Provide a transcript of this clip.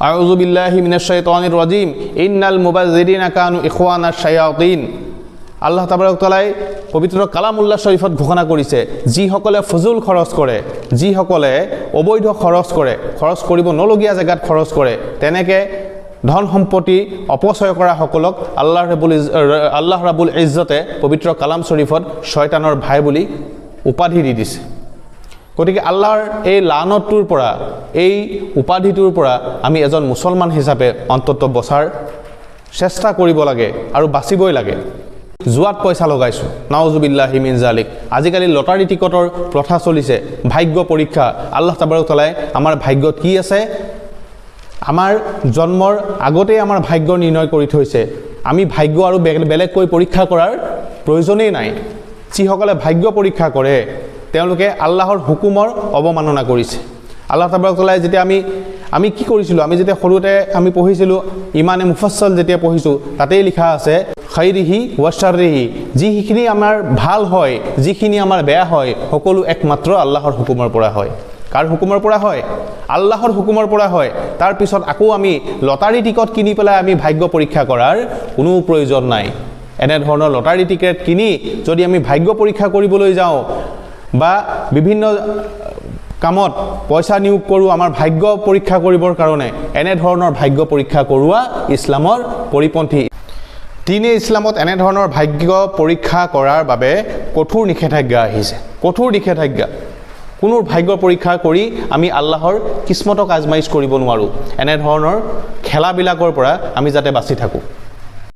আউযু বিল্লাহি মিনাশ শাইতানিৰ ৰাজিম ইন্নাল মুবাযযিৰিনা কানু ইখওয়ানাশ শায়াতিন। আল্লাহ তাবাৰক তাআলাই পবিত্ৰ কালামুল্লাহ শৰীফত ঘোষণা কৰিছে, যিসকলে ফজুল খৰচ কৰে, যিসকলে অবৈধ খৰচ কৰিব নলগীয়া জেগাত খৰচ কৰে, তেনেকে ধন সম্পত্তি অপচয় কৰা সকলক আল্লাহ ৰাব্বুল ইজ্জতে পবিত্ৰ কালাম শৰীফত শয়তানৰ ভাই বুলি উপাধি দি দিছে। গতিকে আল্লাহৰ এই লানতটোৰ পৰা, এই উপাধিটোৰ পৰা আমি এজন মুছলমান হিচাপে অন্তত বচাৰ চেষ্টা কৰিব লাগে আৰু বাচিবই লাগে। জুৱাত পইচা লগাইছোঁ, নাউজুবিল্লাহি মিন জালিক। আজিকালি লটাৰী টিকটৰ প্ৰথা চলিছে, ভাগ্য পৰীক্ষা। আল্লাহ তাবাৰক তাআলাই আমাৰ ভাগ্যত কি আছে, আমাৰ জন্মৰ আগতেই আমাৰ ভাগ্য নিৰ্ণয় কৰি থৈছে। আমি ভাগ্য আৰু বেলেগকৈ পৰীক্ষা কৰাৰ প্ৰয়োজনেই নাই। যিসকলে ভাগ্য পৰীক্ষা কৰে তেওঁলোকে আল্লাহৰ হুকুমৰ অৱমাননা কৰিছে। আল্লাহ তাবাৰক তাআলাই যেতিয়া আমি কি কৰিছিলোঁ, আমি যেতিয়া সৰুতে আমি পঢ়িছিলোঁ, ইমানে মুফাssal যেতিয়া পঢ়িছোঁ, তাতেই লিখা আছে খাইৰিহি ওয়া শাৰৰিহি, যিখিনি আমাৰ ভাল হয়, যিখিনি আমাৰ বেয়া হয়, সকলো একমাত্ৰ আল্লাহৰ হুকুমৰ পৰা হয়। কাৰ হুকুমৰ পৰা হয়? আল্লাহৰ হুকুমৰ পৰা হয়। তাৰ পিছত আকৌ আমি লটাৰী টিকট কিনি পেলাই আমি ভাগ্য পৰীক্ষা কৰাৰ কোনো প্ৰয়োজন নাই। এনেধৰণৰ লটাৰী টিকেট কিনি যদি আমি ভাগ্য পৰীক্ষা কৰিবলৈ যাওঁ বা বিভিন্ন কামত পইচা নিয়োগ কৰোঁ আমাৰ ভাগ্য পৰীক্ষা কৰিবৰ কাৰণে, এনেধৰণৰ ভাগ্য পৰীক্ষা কৰোৱা ইছলামৰ পৰিপন্থী। দিনে ইছলামত এনেধৰণৰ ভাগ্য পৰীক্ষা কৰাৰ বাবে কঠোৰ নিষেধাজ্ঞা আহিছে, কঠোৰ নিষেধাজ্ঞা। কোনো ভাগ্য পৰীক্ষা কৰি আমি আল্লাহৰ কিসমতক আজমাইজ কৰিব নোৱাৰোঁ। এনেধৰণৰ খেলাবিলাকৰ পৰা আমি যাতে বাচি থাকোঁ।